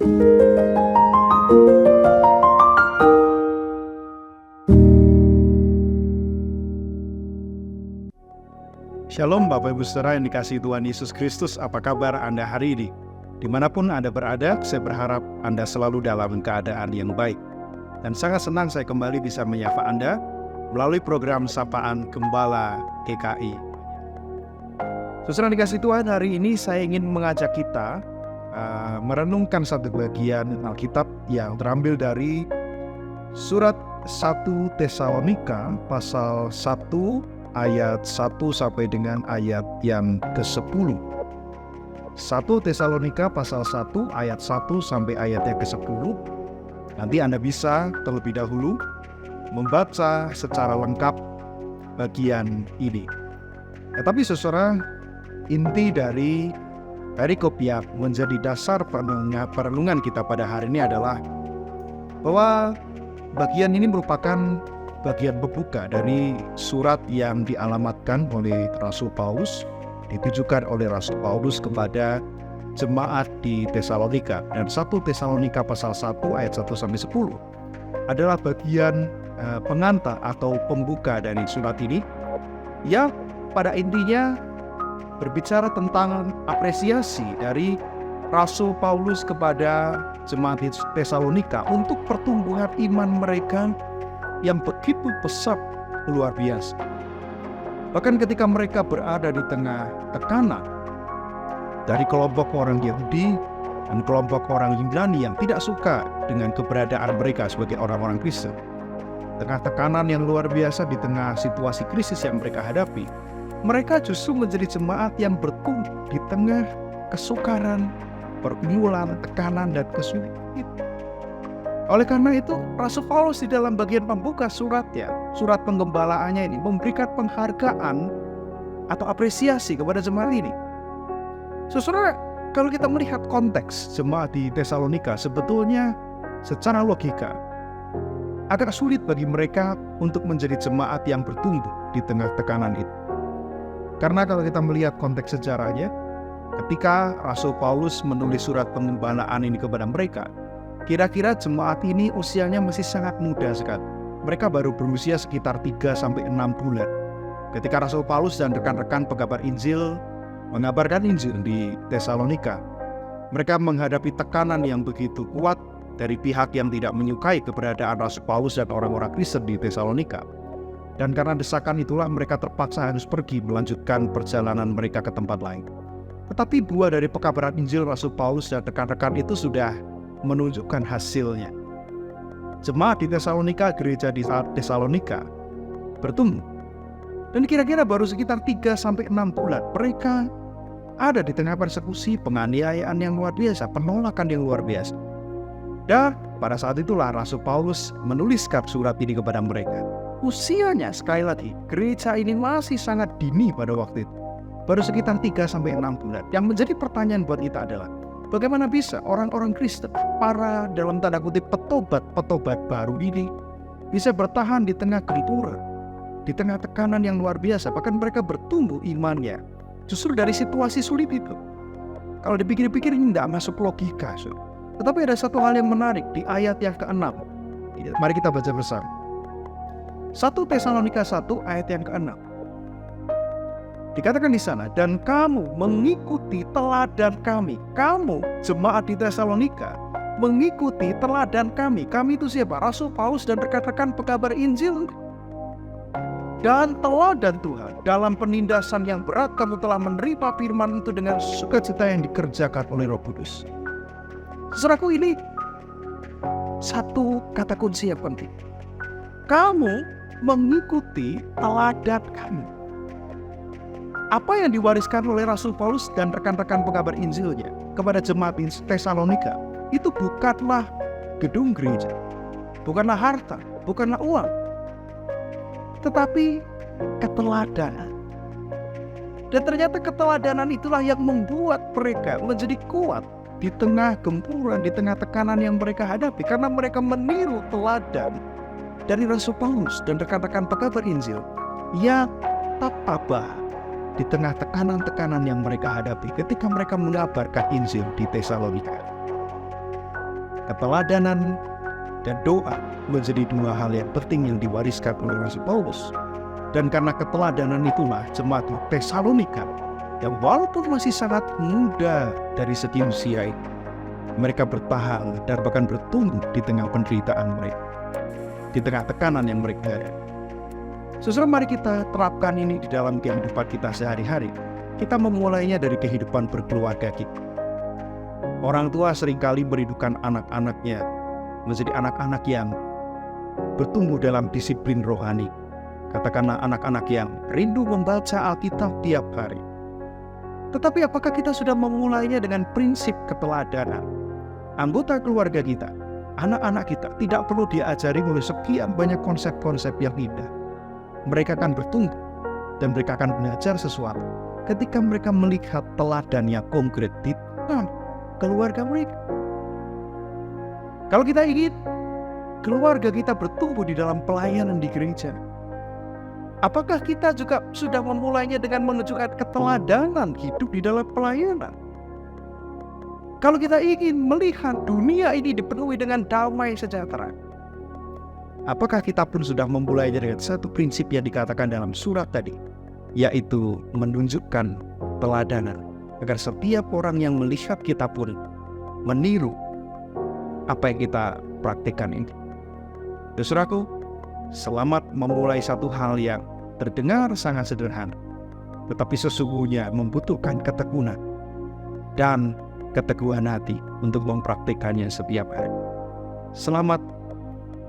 Shalom Bapak Ibu Saudara yang dikasihi Tuhan Yesus Kristus, apa kabar Anda hari ini? Dimanapun Anda berada, saya berharap Anda selalu dalam keadaan yang baik. Dan sangat senang saya kembali bisa menyapa Anda melalui program Sapaan Gembala GKI. Saudara dikasihi Tuhan, hari ini saya ingin mengajak kita merenungkan satu bagian Alkitab yang terambil dari surat 1 Tesalonika pasal 1 ayat 1 sampai dengan ayat yang ke-10. 1 Tesalonika pasal 1 ayat 1 sampai ayat yang ke-10. Nanti Anda bisa terlebih dahulu membaca secara lengkap bagian ini. Tetapi saudara, inti dari perikop yang menjadi dasar perenungan kita pada hari ini adalah bahwa bagian ini merupakan bagian pembuka dari surat yang dialamatkan oleh Rasul Paulus, ditujukan oleh Rasul Paulus kepada jemaat di Tesalonika. Dan 1 Tesalonika pasal 1 ayat 1 sampai 10 adalah bagian pengantar atau pembuka dari surat ini yang pada intinya berbicara tentang apresiasi dari Rasul Paulus kepada jemaat Tesalonika untuk pertumbuhan iman mereka yang begitu besar, luar biasa. Bahkan ketika mereka berada di tengah tekanan dari kelompok orang Yahudi dan kelompok orang Yunani yang tidak suka dengan keberadaan mereka sebagai orang-orang Kristen, tengah tekanan yang luar biasa, di tengah situasi krisis yang mereka hadapi, mereka justru menjadi jemaat yang bertumbuh di tengah kesukaran, pergumulan, tekanan, dan kesulitan. Oleh karena itu, Rasul Paulus di dalam bagian pembuka suratnya, surat penggembalaannya ini, memberikan penghargaan atau apresiasi kepada jemaat ini. Saudara, kalau kita melihat konteks jemaat di Tesalonika, sebetulnya secara logika agak sulit bagi mereka untuk menjadi jemaat yang bertumbuh di tengah tekanan itu. Karena kalau kita melihat konteks sejarahnya, ketika Rasul Paulus menulis surat penggembalaan ini kepada mereka, kira-kira jemaat ini usianya masih sangat muda sekali. Mereka baru berusia sekitar 3-6 bulan. Ketika Rasul Paulus dan rekan-rekan pengkabar Injil mengabarkan Injil di Tesalonika, mereka menghadapi tekanan yang begitu kuat dari pihak yang tidak menyukai keberadaan Rasul Paulus dan orang-orang Kristen di Tesalonika. Dan karena desakan itulah mereka terpaksa harus pergi melanjutkan perjalanan mereka ke tempat lain. Tetapi buah dari pekabaran Injil Rasul Paulus dan rekan-rekan itu sudah menunjukkan hasilnya. Jemaat di Tesalonika, gereja di Tesalonika bertumbuh. Dan kira-kira baru sekitar 3-6 bulan mereka ada di tengah persekusi, penganiayaan yang luar biasa, penolakan yang luar biasa. Dan pada saat itulah Rasul Paulus menuliskan surat ini kepada mereka. Usianya, sekali lagi, gereja ini masih sangat dini pada waktu itu. Baru sekitar 3-6 bulan. Yang menjadi pertanyaan buat kita adalah, bagaimana bisa orang-orang Kristen, para dalam tanda kutip petobat baru ini, bisa bertahan di tengah gempuran, di tengah tekanan yang luar biasa, bahkan mereka bertumbuh imannya justru dari situasi sulit itu. Kalau dipikir-pikir ini tidak masuk logika. Tetapi ada satu hal yang menarik di ayat yang ke-6. Mari kita baca bersama. 1 Tesalonika 1 ayat yang ke-6. Dikatakan di sana, dan kamu mengikuti teladan kami. Kamu, jemaat di Tesalonika, mengikuti teladan kami. Kami itu siapa? Rasul Paulus dan rekan-rekan pekabar Injil. Dan teladan Tuhan, dalam penindasan yang berat kamu telah menerima firman itu dengan sukacita yang dikerjakan oleh Roh Kudus. Saudaraku, ini satu kata kunci yang penting. Kamu mengikuti teladan kami. Apa yang diwariskan oleh Rasul Paulus dan rekan-rekan pekabar Injilnya kepada jemaat Tesalonika itu bukanlah gedung gereja, bukanlah harta, bukanlah uang, tetapi keteladanan. Dan ternyata keteladanan itulah yang membuat mereka menjadi kuat di tengah gempuran, di tengah tekanan yang mereka hadapi, karena mereka meniru teladan dari Rasul Paulus dan rekan-rekan pekabar Injil yang tak tabah di tengah tekanan-tekanan yang mereka hadapi ketika mereka mengabarkan Injil di Tesalonika. Keteladanan dan doa menjadi dua hal yang penting yang diwariskan oleh Rasul Paulus. Dan karena keteladanan itulah jemaat Tesalonika yang walaupun masih sangat muda dari segi usia ini, mereka bertahan dan bahkan bertumbuh di tengah penderitaan mereka, di tengah tekanan yang mereka ada. Saudara, mari kita terapkan ini di dalam kehidupan kita sehari-hari. Kita memulainya dari kehidupan berkeluarga kita. Orang tua seringkali merindukan anak-anaknya menjadi anak-anak yang bertumbuh dalam disiplin rohani. Katakanlah anak-anak yang rindu membaca Alkitab tiap hari. Tetapi apakah kita sudah memulainya dengan prinsip keteladanan? Anggota keluarga kita, anak-anak kita tidak perlu diajari oleh sekian banyak konsep-konsep yang indah. Mereka akan bertumbuh dan mereka akan belajar sesuatu ketika mereka melihat teladan yang konkret di dalam keluarga mereka. Kalau kita ingin keluarga kita bertumbuh di dalam pelayanan di gereja, apakah kita juga sudah memulainya dengan menunjukkan keteladanan hidup di dalam pelayanan? Kalau kita ingin melihat dunia ini dipenuhi dengan damai sejahtera, apakah kita pun sudah memulainya dengan satu prinsip yang dikatakan dalam surat tadi, yaitu menunjukkan teladanan, agar setiap orang yang melihat kita pun meniru apa yang kita praktikkan ini. Saudaraku, selamat memulai satu hal yang terdengar sangat sederhana, tetapi sesungguhnya membutuhkan ketekunan dan keteguhan hati untuk mempraktikkannya setiap hari. Selamat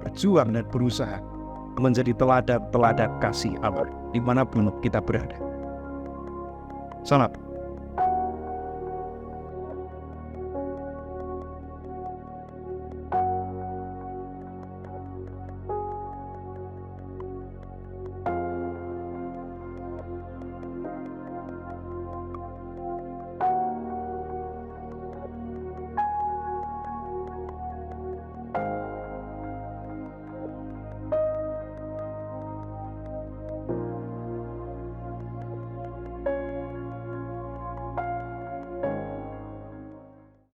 berjuang dan berusaha menjadi teladan-teladan kasih Allah dimanapun kita berada. Salam.